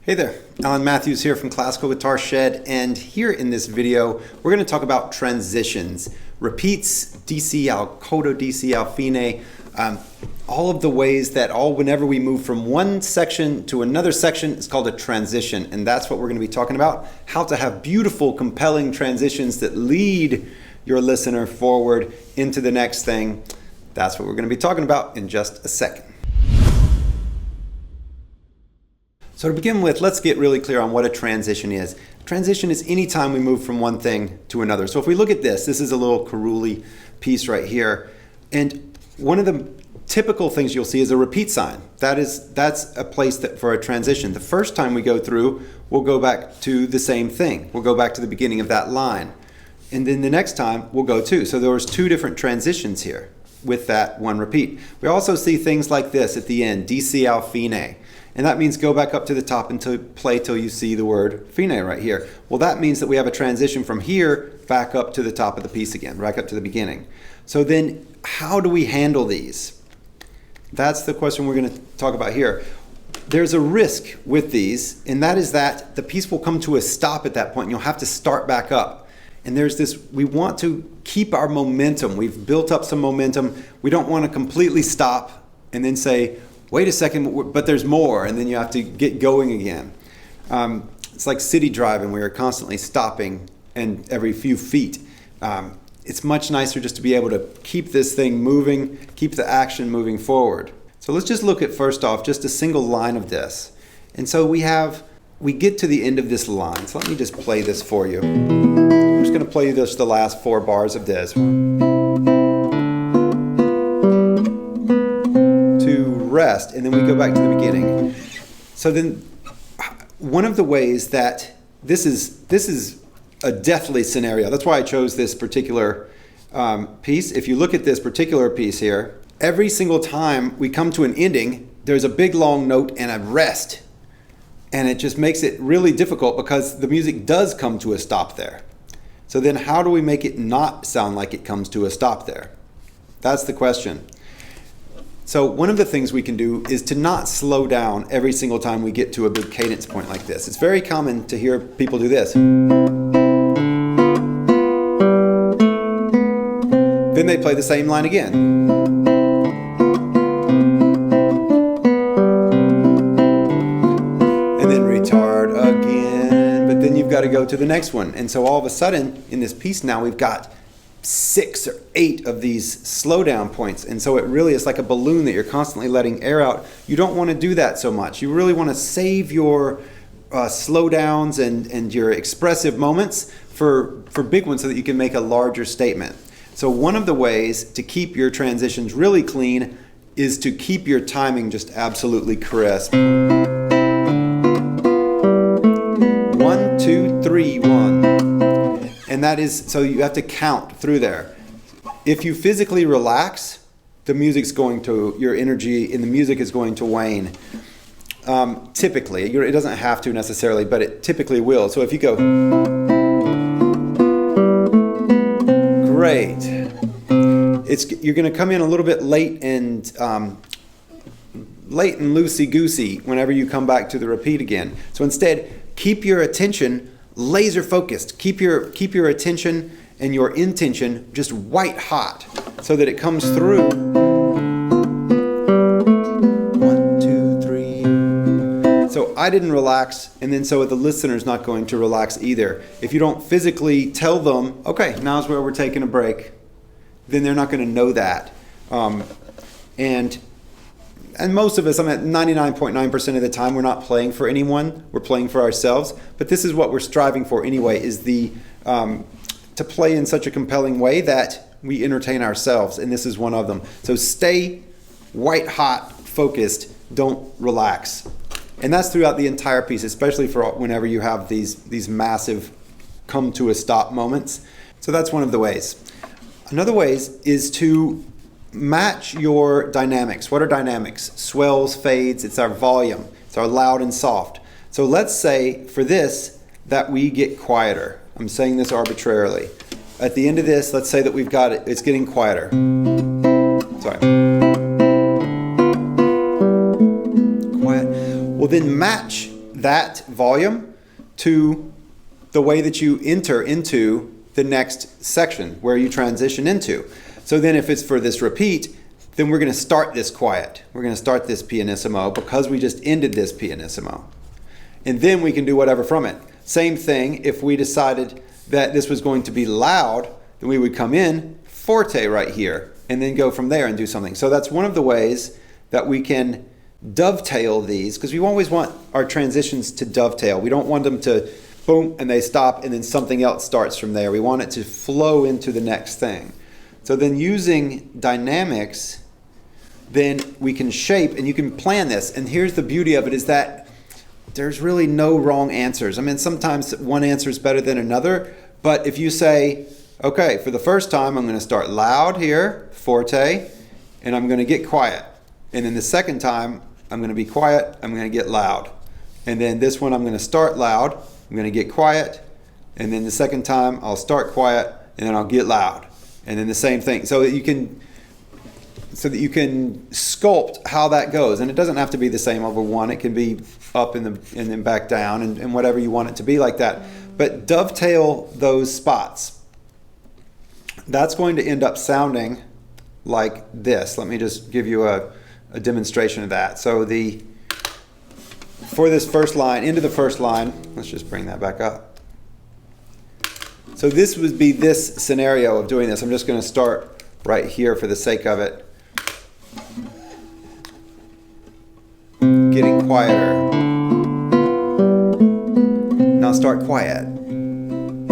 Hey there, Alan Matthews here from Classical Guitar Shed, and here in this video we're going to talk about transitions, repeats, DC al coda, DC al fine, all of the ways that whenever we move from one section to another section is called a transition, and that's what we're going to be talking about, how to have beautiful, compelling transitions that lead your listener forward into the next thing. That's what we're going to be talking about in just a second. So to begin with, let's get really clear on what a transition is. A transition is any time we move from one thing to another. So if we look at this is a little Caruli piece right here. And one of the typical things you'll see is a repeat sign. That's a place for a transition. The first time we go through, we'll go back to the same thing. We'll go back to the beginning of that line. And then the next time we'll go to. So there was two different transitions here with that one repeat. We also see things like this at the end, DC al fine. And that means go back up to the top and play till you see the word fine right here. Well, that means that we have a transition from here back up to the top of the piece again, back up to the beginning. So then how do we handle these? That's the question we're going to talk about here. There's a risk with these, and that is that the piece will come to a stop at that point, and you'll have to start back up. And there's this, we want to keep our momentum. We've built up some momentum. We don't want to completely stop and then say, wait a second, but there's more, and then you have to get going again. It's like city driving, where you're constantly stopping and every few feet. It's much nicer just to be able to keep this thing moving, keep the action moving forward. So let's just look at, first off, just a single line of this. And so we get to the end of this line. So let me just play this for you. I'm just going to play you just the last 4 bars of this. Rest, and then we go back to the beginning. So then one of the ways that this is a deathly scenario. That's why I chose this particular piece. If you look at this particular piece here, every single time we come to an ending, there's a big long note and a rest. And it just makes it really difficult because the music does come to a stop there. So then how do we make it not sound like it comes to a stop there? That's the question. So one of the things we can do is to not slow down every single time we get to a big cadence point like this. It's very common to hear people do this. Then they play the same line again. And then retard again. But then you've got to go to the next one. And so all of a sudden, in this piece now, we've got 6 or 8 of these slowdown points, and so it really is like a balloon that you're constantly letting air out. You don't want to do that so much. You really want to save your slowdowns and your expressive moments for big ones so that you can make a larger statement. So one of the ways to keep your transitions really clean is to keep your timing just absolutely crisp. 1, 2, 3, 1. And that is, so you have to count through there. If you physically relax, the music's going to, your energy in the music is going to wane. Typically, it doesn't have to necessarily, but it typically will. So if you go, great. You're going to come in a little bit late and loosey-goosey whenever you come back to the repeat again. So instead, keep your attention laser focused. Keep your attention and your intention just white hot so that it comes through. 1, 2, 3. So I didn't relax, and then so the listener's not going to relax either. If you don't physically tell them, okay, now's where we're taking a break, then they're not going to know that. And most of us, I'm at 99.9% of the time, we're not playing for anyone, we're playing for ourselves. But this is what we're striving for anyway, is to play in such a compelling way that we entertain ourselves, and this is one of them. So stay white hot, focused, don't relax. And that's throughout the entire piece, especially for whenever you have these massive come to a stop moments. So that's one of the ways. Another way is to match your dynamics. What are dynamics? Swells, fades, it's our volume. It's our loud and soft. So let's say for this that we get quieter. I'm saying this arbitrarily. At the end of this, let's say that we've got it, it's getting quieter. Sorry. Quiet. Well, then match that volume to the way that you enter into the next section where you transition into. So then if it's for this repeat, then we're going to start this quiet. We're going to start this pianissimo because we just ended this pianissimo. And then we can do whatever from it. Same thing if we decided that this was going to be loud, then we would come in forte right here and then go from there and do something. So that's one of the ways that we can dovetail these, because we always want our transitions to dovetail. We don't want them to boom and they stop and then something else starts from there. We want it to flow into the next thing. So then using dynamics, then we can shape and you can plan this. And here's the beauty of it is that there's really no wrong answers. I mean, sometimes one answer is better than another, but if you say, okay, for the first time, I'm going to start loud here, forte, and I'm going to get quiet. And then the second time, I'm going to be quiet, I'm going to get loud. And then this one, I'm going to start loud, I'm going to get quiet, and then the second time, I'll start quiet, and then I'll get loud. And then the same thing, so that you can sculpt how that goes. And it doesn't have to be the same over one. It can be up and then back down and whatever you want it to be like that. But dovetail those spots. That's going to end up sounding like this. Let me just give you a demonstration of that. So for this first line, into the first line, let's just bring that back up. So this would be this scenario of doing this. I'm just going to start right here for the sake of it. Getting quieter. Now start quiet. And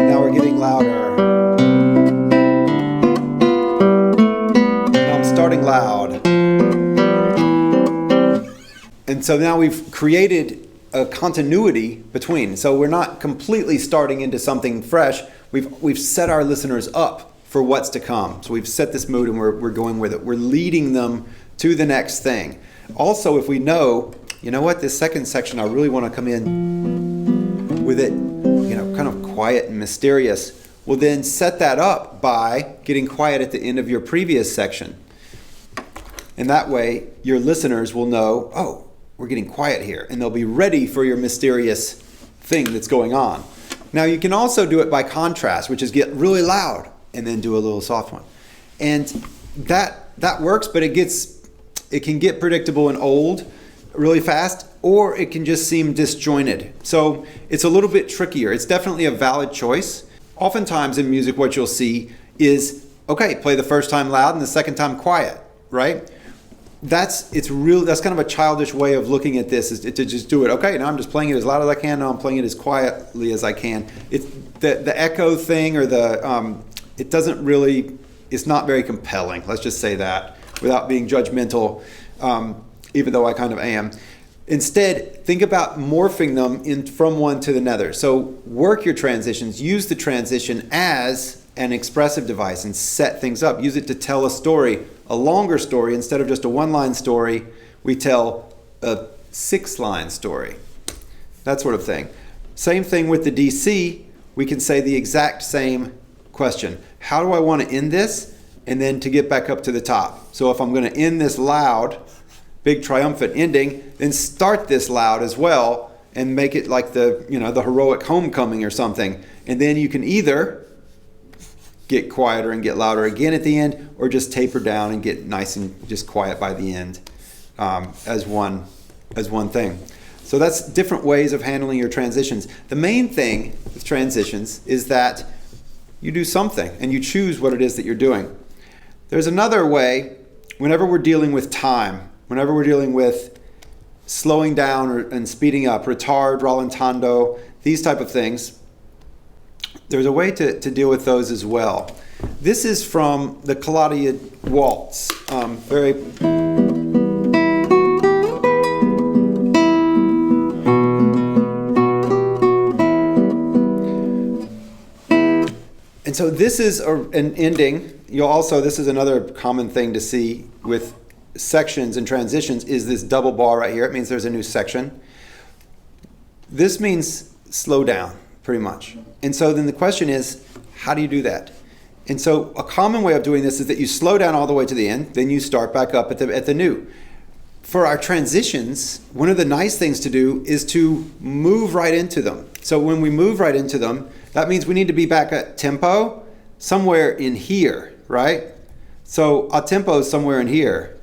now we're getting louder. Now I'm starting loud. And so now we've created a continuity between. So we're not completely starting into something fresh. We've set our listeners up for what's to come. So we've set this mood and we're going with it. We're leading them to the next thing. Also, if we know, you know what, this second section, I really want to come in with it, kind of quiet and mysterious. Well, then set that up by getting quiet at the end of your previous section. And that way, your listeners will know, oh, we're getting quiet here. And they'll be ready for your mysterious thing that's going on. Now, you can also do it by contrast, which is get really loud and then do a little soft one. And that works, but it can get predictable and old really fast, or it can just seem disjointed. So it's a little bit trickier. It's definitely a valid choice. Oftentimes in music, what you'll see is, okay, play the first time loud and the second time quiet, right? That's kind of a childish way of looking at this, is to just do it. Okay, now I'm just playing it as loud as I can. Now I'm playing it as quietly as I can. It's the echo thing, or it doesn't really. It's not very compelling. Let's just say that without being judgmental, even though I kind of am. Instead, think about morphing them from one to another. So work your transitions. Use the transition as an expressive device and set things up. Use it to tell a story, a longer story. Instead of just a one-line story, we tell a 6-line story. That sort of thing. Same thing with the DC. We can say the exact same question. How do I want to end this? And then to get back up to the top. So if I'm going to end this loud, big triumphant ending, then start this loud as well and make it like the heroic homecoming or something. And then you can either get quieter and get louder again at the end, or just taper down and get nice and just quiet by the end as one thing. So that's different ways of handling your transitions. The main thing with transitions is that you do something and you choose what it is that you're doing. There's another way, whenever we're dealing with time, whenever we're dealing with slowing down and speeding up, retard, rallentando, these type of things, there's a way to deal with those as well. This is from the Claudia Waltz. And so this is an ending. This is another common thing to see with sections and transitions, is this double bar right here. It means there's a new section. This means slow down, pretty much. And so then the question is, how do you do that? And so a common way of doing this is that you slow down all the way to the end, then you start back up at the new. for our transitions, one of the nice things to do is to move right into them. So when we move right into them, that means we need to be back at tempo somewhere in here, right? So a tempo is somewhere in here.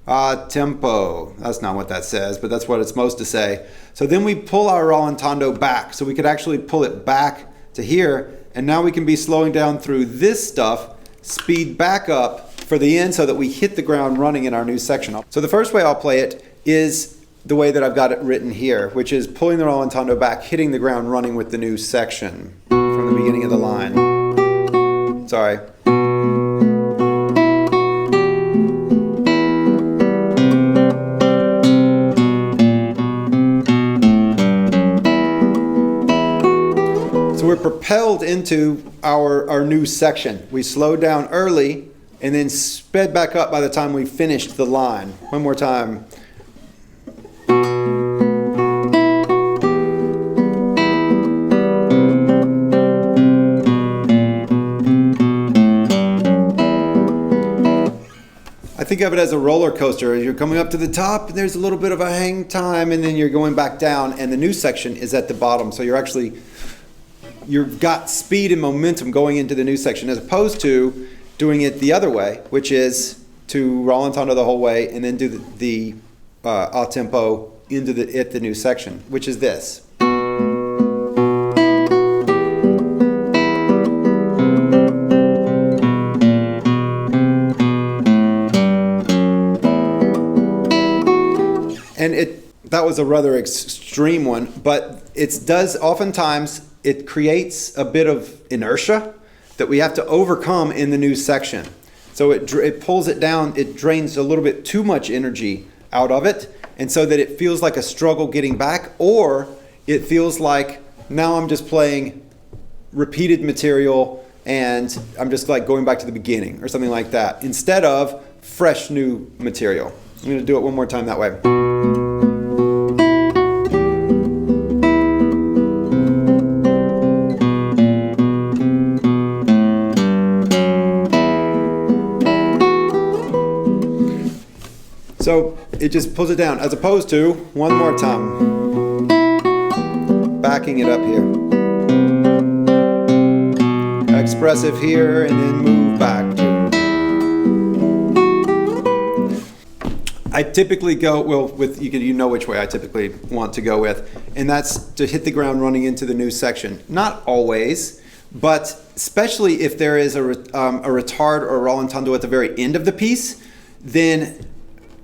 A tempo, that's not what that says, but that's what it's supposed to say. So then we pull our rallentando back. So we could actually pull it back to here, and now we can be slowing down through this stuff, speed back up for the end so that we hit the ground running in our new section. So the first way I'll play it is the way that I've got it written here, which is pulling the rallentando back, hitting the ground running with the new section from the beginning of the line. Sorry. So we're propelled into our new section. We slowed down early and then sped back up by the time we finished the line. One more time. I think of it as a roller coaster. You're coming up to the top, and there's a little bit of a hang time, and then you're going back down, and the new section is at the bottom. So you've got speed and momentum going into the new section, as opposed to doing it the other way, which is to rallentando the whole way and then do the a tempo into the new section, which is this. And that was a rather extreme one, but oftentimes it creates a bit of inertia that we have to overcome in the new section. So it pulls it down, it drains a little bit too much energy out of it, and so that it feels like a struggle getting back, or it feels like now I'm just playing repeated material and I'm just like going back to the beginning or something like that, instead of fresh new material. I'm going to do it one more time that way. So it just pulls it down, as opposed to, one more time, backing it up here. Expressive here, and then move back. I typically go, with you know which way I typically want to go with, and that's to hit the ground running into the new section. Not always, but especially if there is a retard or a rallentando at the very end of the piece, then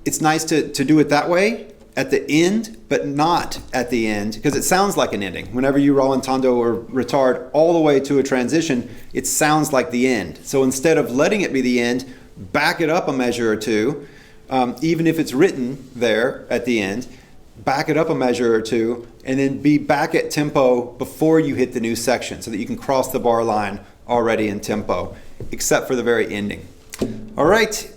it's nice to do it that way at the end, but not at the end, because it sounds like an ending. Whenever you rallentando or retard all the way to a transition, it sounds like the end. So instead of letting it be the end, back it up a measure or two, even if it's written there at the end, back it up a measure or two, and then be back at tempo before you hit the new section so that you can cross the bar line already in tempo, except for the very ending. All right.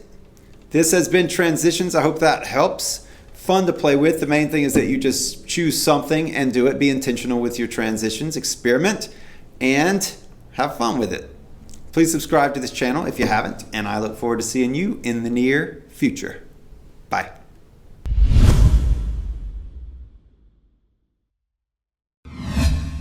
This has been Transitions. I hope that helps. Fun to play with. The main thing is that you just choose something and do it. Be intentional with your transitions. Experiment and have fun with it. Please subscribe to this channel if you haven't, and I look forward to seeing you in the near future. Bye.